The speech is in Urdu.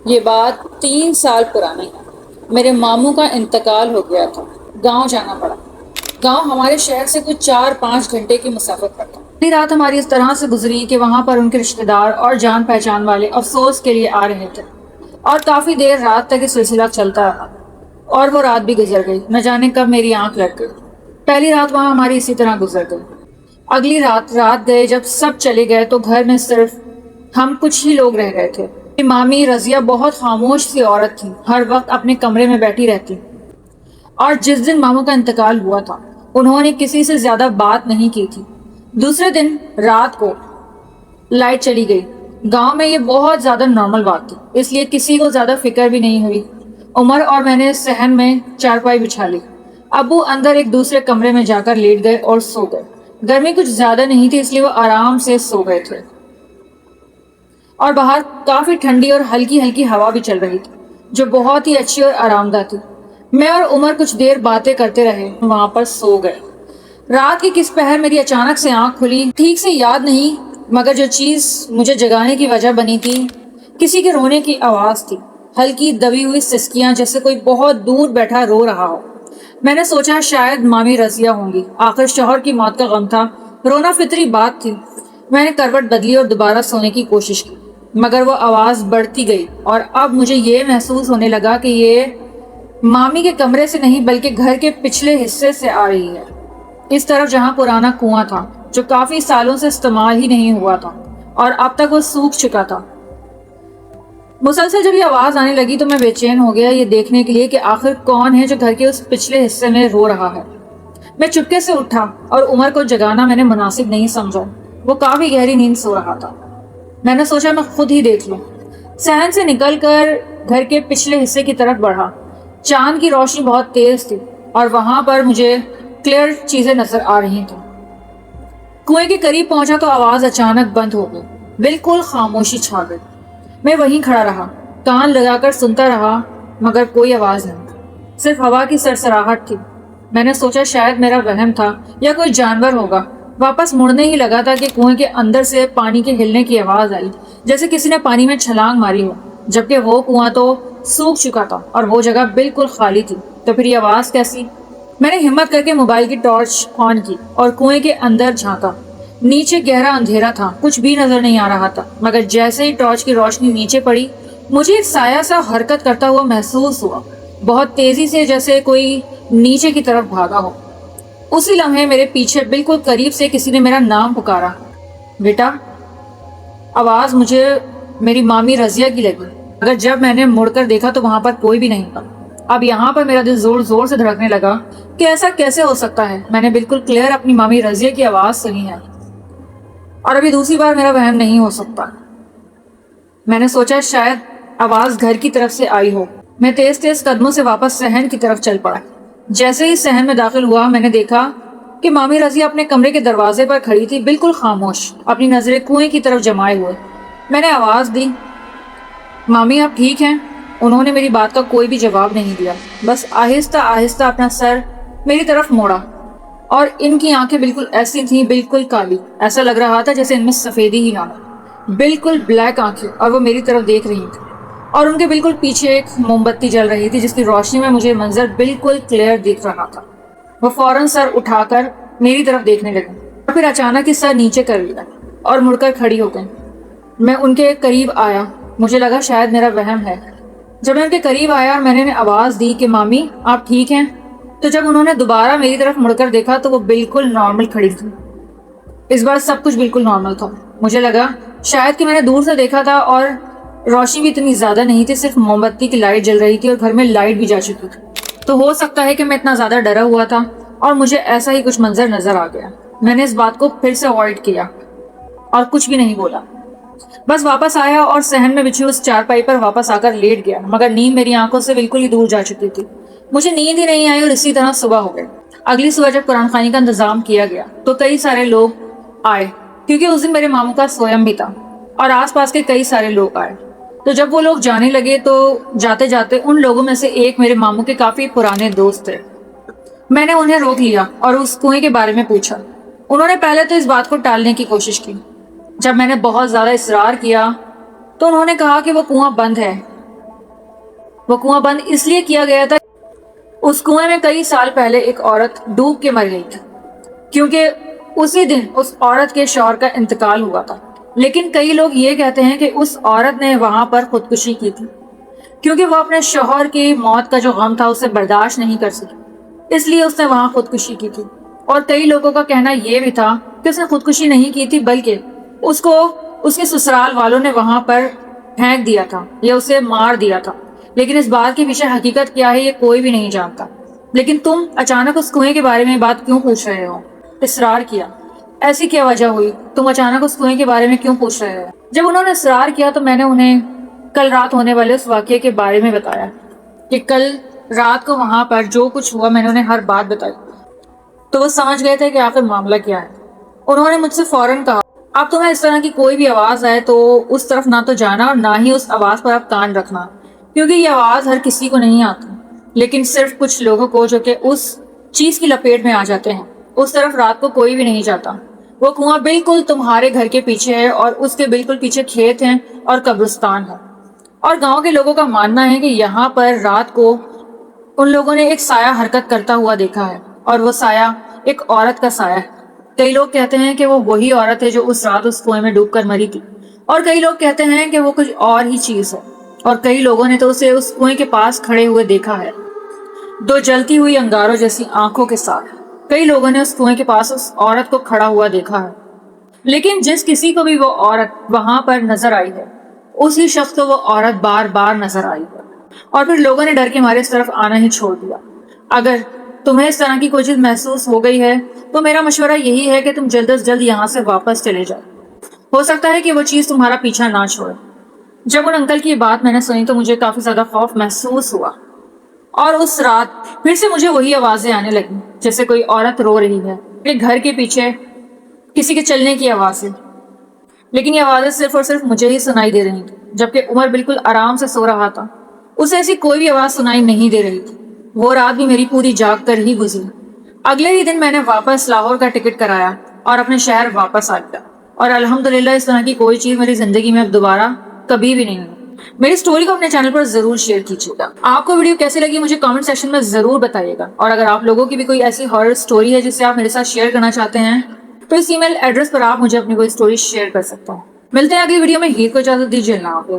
یہ بات 3 سال پرانی ہے۔ میرے ماموں کا انتقال ہو گیا تھا، گاؤں جانا پڑا۔ گاؤں ہمارے شہر سے کچھ 4-5 گھنٹے کی مسافت پر تھا۔ پہلی رات ہماری اس طرح سے گزری کہ وہاں پر ان کے رشتہ دار اور جان پہچان والے افسوس کے لیے آ رہے تھے، اور کافی دیر رات تک یہ سلسلہ چلتا رہا، اور وہ رات بھی گزر گئی۔ نہ جانے کب میری آنکھ لگ گئی۔ پہلی رات وہاں ہماری اسی طرح گزر گئی۔ اگلی رات گئے جب سب چلے گئے تو گھر میں صرف ہم کچھ ہی لوگ رہ گئے تھے۔ میری مامی رضیہ بہت خاموش سی عورت تھی، ہر وقت اپنے کمرے میں بیٹھی رہتی، اور جس دن ماموں کا انتقال ہوا تھا انہوں نے کسی سے زیادہ بات نہیں کی تھی۔ دوسرے دن رات کو لائٹ چلی گئی۔ گاؤں میں یہ بہت زیادہ نارمل بات تھی، اس لیے کسی کو زیادہ فکر بھی نہیں ہوئی۔ عمر اور میں نے صحن میں چارپائی بچھا لی۔ ابو اندر ایک دوسرے کمرے میں جا کر لیٹ گئے اور سو گئے۔ گرمی کچھ زیادہ نہیں تھی، اس لیے وہ آرام سے سو گئے تھے، اور باہر کافی ٹھنڈی اور ہلکی ہلکی ہوا بھی چل رہی تھی جو بہت ہی اچھی اور آرام دہ تھی۔ میں اور عمر کچھ دیر باتیں کرتے رہے، وہاں پر سو گئے۔ رات کی کس پہر میری اچانک سے آنکھ کھلی، ٹھیک سے یاد نہیں، مگر جو چیز مجھے جگانے کی وجہ بنی تھی کسی کے رونے کی آواز تھی، ہلکی دبی ہوئی سسکیاں، جیسے کوئی بہت دور بیٹھا رو رہا ہو۔ میں نے سوچا شاید مامی رضیہ ہوں گی، آخر شوہر کی موت کا غم تھا، رونا فطری بات تھی۔ میں نے کروٹ بدلی اور دوبارہ سونے کی کوشش کی، مگر وہ آواز بڑھتی گئی، اور اب مجھے یہ محسوس ہونے لگا کہ یہ مامی کے کمرے سے نہیں بلکہ گھر کے پچھلے حصے سے آ رہی ہے، اس طرف جہاں پرانا کنواں تھا جو کافی سالوں سے استعمال ہی نہیں ہوا تھا، اور اب تک وہ سوکھ چکا تھا۔ مسلسل جب یہ آواز آنے لگی تو میں بے چین ہو گیا، یہ دیکھنے کے لیے کہ آخر کون ہے جو گھر کے اس پچھلے حصے میں رو رہا ہے۔ میں چپکے سے اٹھا، اور عمر کو جگانا میں نے مناسب نہیں سمجھا، وہ کافی گہری نیند سو رہا تھا۔ میں نے سوچا میں خود ہی دیکھ لوں۔ صحن سے نکل کر گھر کے پچھلے حصے کی طرف بڑھا۔ چاند کی روشنی بہت تیز تھی، اور وہاں پر مجھے کلیئر چیزیں نظر آ رہی تھیں۔ کنویں کے قریب پہنچا تو آواز اچانک بند ہو گئی، بالکل خاموشی چھا گئی۔ میں وہیں کھڑا رہا، کان لگا کر سنتا رہا، مگر کوئی آواز نہیں، صرف ہوا کی سرسراہٹ تھی۔ میں نے سوچا شاید میرا وہم تھا یا کوئی جانور ہوگا۔ واپس مڑنے ہی لگا تھا کہ کنویں کے اندر سے پانی کے ہلنے کی آواز آئی، جیسے کسی نے پانی میں چھلانگ ماری ہو، جبکہ وہ کنواں تو سوکھ چکا تھا اور وہ جگہ بالکل خالی تھی۔ تو پھر یہ آواز کیسی؟ میں نے ہمت کر کے موبائل کی ٹارچ آن کی اور کنویں کے اندر جھانکا۔ نیچے گہرا اندھیرا تھا، کچھ بھی نظر نہیں آ رہا تھا، مگر جیسے ہی ٹارچ کی روشنی نیچے پڑی مجھے ایک سایہ سا حرکت کرتا ہوا محسوس ہوا، بہت تیزی سے، جیسے کوئی نیچے کی طرف بھاگا ہو۔ اسی لمحے میرے پیچھے بالکل قریب سے کسی نے میرا نام پکارا، بیٹا۔ آواز مجھے میری مامی رضیہ کی لگی، مگر جب میں نے مڑ کر دیکھا تو وہاں پر کوئی بھی نہیں تھا۔ اب یہاں پر میرا دل زور زور سے دھڑکنے لگا کہ ایسا کیسے ہو سکتا ہے، میں نے بالکل کلیئر اپنی مامی رضیہ کی آواز سنی ہے، اور ابھی دوسری بار میرا وہم نہیں ہو سکتا۔ میں نے سوچا شاید آواز گھر کی طرف سے آئی ہو۔ میں تیز تیز قدموں سے واپس صحن کی طرف چل پڑا۔ جیسے ہی صحن میں داخل ہوا میں نے دیکھا کہ مامی رضیہ اپنے کمرے کے دروازے پر کھڑی تھی، بالکل خاموش، اپنی نظریں کنویں کی طرف جمائے ہوئے۔ میں نے آواز دی، مامی آپ ٹھیک ہیں؟ انہوں نے میری بات کا کوئی بھی جواب نہیں دیا، بس آہستہ آہستہ اپنا سر میری طرف موڑا، اور ان کی آنکھیں بالکل ایسی تھیں، بالکل کالی، ایسا لگ رہا تھا جیسے ان میں سفیدی ہی نہ ہو، بالکل بلیک آنکھیں، اور وہ میری طرف دیکھ رہی تھی، اور ان کے بالکل پیچھے ایک موم بتی جل رہی تھی جس کی روشنی میں مجھے منظر بالکل کلیئر دکھ رہا تھا۔ وہ فوراً سر اٹھا کر میری طرف دیکھنے لگی، اور پھر اچانک ہی سر نیچے کر لیا اور مڑ کر کھڑی ہو گئی۔ میں ان کے قریب آیا، مجھے لگا شاید میرا وہم ہے۔ جب میں ان کے قریب آیا اور میں نے آواز دی کہ مامی آپ ٹھیک ہیں، تو جب انہوں نے دوبارہ میری طرف مڑ کر دیکھا تو وہ بالکل نارمل کھڑی تھی۔ اس بار سب کچھ بالکل نارمل تھا۔ مجھے لگا شاید کہ میں نے دور سے دیکھا تھا، اور روشنی بھی اتنی زیادہ نہیں تھی، صرف موم بتی کی لائٹ جل رہی تھی اور گھر میں لائٹ بھی جا چکی تھی، تو ہو سکتا ہے کہ میں اتنا زیادہ ڈرا ہوا تھا اور مجھے ایسا ہی کچھ منظر نظر آ گیا۔ میں نے اس بات کو پھر سے اوائڈ کیا اور کچھ بھی نہیں بولا، بس واپس آیا اور صحن میں بچھی اس چارپائی پر واپس آ کر لیٹ گیا، مگر نیند میری آنکھوں سے بالکل ہی دور جا چکی تھی۔ مجھے نیند ہی نہیں آئی، اور اسی طرح صبح ہو گئی۔ اگلی صبح جب قرآن خوانی کا انتظام کیا گیا تو کئی سارے لوگ آئے، کیونکہ اس دن میرے ماموں کا سویم بھی تھا، اور آس پاس کے کئی سارے لوگ آئے۔ تو جب وہ لوگ جانے لگے تو جاتے جاتے ان لوگوں میں سے ایک میرے ماموں کے کافی پرانے دوست تھے۔ میں نے انہیں روک لیا اور اس کنویں کے بارے میں پوچھا۔ انہوں نے پہلے تو اس بات کو ٹالنے کی کوشش کی۔ جب میں نے بہت زیادہ اصرار کیا تو انہوں نے کہا کہ وہ کنواں بند ہے، وہ کنواں بند اس لیے کیا گیا تھا، اس کنویں میں کئی سال پہلے ایک عورت ڈوب کے مر گئی تھی، کیونکہ اسی دن اس عورت کے شوہر کا انتقال ہوا تھا۔ لیکن کئی لوگ یہ کہتے ہیں کہ اس عورت نے وہاں پر خودکشی کی تھی، کیونکہ وہ اپنے شوہر کی موت کا جو غم تھا اسے برداشت نہیں کر سکی، اس لیے اس نے وہاں خودکشی کی تھی۔ اور کئی لوگوں کا کہنا یہ بھی تھا کہ اس نے خودکشی نہیں کی تھی، بلکہ اس کو اس کے سسرال والوں نے وہاں پر پھینک دیا تھا یا اسے مار دیا تھا۔ لیکن اس بات کے پیچھے حقیقت کیا ہے یہ کوئی بھی نہیں جانتا۔ لیکن تم اچانک اس کنویں کے بارے میں بات کیوں پوچھ رہے ہو؟ اصرار کیا، ایسی کیا وجہ ہوئی؟ تم اچانک اس کنویں کے بارے میں کیوں پوچھ رہے ہو؟ جب انہوں نے اصرار کیا تو میں نے انہیں کل رات ہونے والے اس واقعے کے بارے میں بتایا کہ کل رات کو وہاں پر جو کچھ ہوا، میں نے انہیں ہر بات بتائی، تو وہ سمجھ گئے تھے کہ آخر معاملہ کیا ہے۔ انہوں نے مجھ سے فوراً کہا، اب تمہیں اس طرح کی کوئی بھی آواز آئے تو اس طرف نہ تو جانا اور نہ ہی اس آواز پر اب کان رکھنا، کیونکہ یہ آواز ہر کسی کو نہیں آتی، لیکن صرف کچھ لوگوں کو جو کہ اس چیز کی لپیٹ میں آ جاتے ہیں۔ اس طرف رات کو کوئی بھی نہیں جاتا۔ وہ کنواں بالکل تمہارے گھر کے پیچھے ہے اور اس کے بالکل پیچھے کھیت ہیں اور قبرستان ہے، اور گاؤں کے لوگوں کا ماننا ہے کہ یہاں پر رات کو ان لوگوں نے ایک سایہ حرکت کرتا ہوا دیکھا ہے، اور وہ سایہ ایک عورت کا سایہ ہے۔ کئی لوگ کہتے ہیں کہ وہ وہی عورت ہے جو اس رات اس کنویں میں ڈوب کر مری تھی، اور کئی لوگ کہتے ہیں کہ وہ کچھ اور ہی چیز ہے، اور کئی لوگوں نے تو اسے اس کنویں کے پاس کھڑے ہوئے دیکھا ہے، دو جلتی ہوئی انگاروں جیسی آنکھوں کے ساتھ۔ کئی لوگوں نے اس کنویں کے پاس اس عورت کو کھڑا ہوا دیکھا ہے، لیکن جس کسی کو بھی وہ عورت وہاں پر نظر آئی ہے، اسی شخص کو وہ عورت بار بار نظر آئی ہے، اور پھر لوگوں نے ڈر کے مارے اس طرف آنا ہی چھوڑ دیا۔ اگر تمہیں اس طرح کی کوئی چیز محسوس ہو گئی ہے تو میرا مشورہ یہی ہے کہ تم جلد از جلد یہاں سے واپس چلے جاؤ، ہو سکتا ہے کہ وہ چیز تمہارا پیچھا نہ چھوڑے۔ جب ان انکل کی بات میں نے سنی تو مجھے کافی زیادہ خوف محسوس ہوا، اور اس رات پھر سے مجھے وہی آوازیں آنے لگیں، جیسے کوئی عورت رو رہی ہے، ایک گھر کے پیچھے کسی کے چلنے کی آوازیں، لیکن یہ آوازیں صرف اور صرف مجھے ہی سنائی دے رہی تھی، جبکہ عمر بالکل آرام سے سو رہا تھا، اسے ایسی کوئی بھی آواز سنائی نہیں دے رہی تھی۔ وہ رات بھی میری پوری جاگ کر ہی گزری۔ اگلے ہی دن میں نے واپس لاہور کا ٹکٹ کرایا اور اپنے شہر واپس آ گیا، اور الحمدللہ اس طرح کی کوئی چیز میری زندگی میں اب دوبارہ کبھی بھی نہیں ہوئی۔ میری سٹوری کو اپنے چینل پر ضرور شیئر کیجیے گا۔ آپ کو ویڈیو کیسی لگی مجھے کامنٹ سیکشن میں ضرور بتائیے گا، اور اگر آپ لوگوں کی بھی کوئی ایسی ہارر سٹوری ہے جسے آپ میرے ساتھ شیئر کرنا چاہتے ہیں تو اس ای میل ایڈریس پر آپ مجھے اپنی کوئی سٹوری شیئر کر سکتے ہیں۔ ملتے ہیں اگلی ویڈیو میں، ہیر کو اجازت دیجیے، اللہ حافظ۔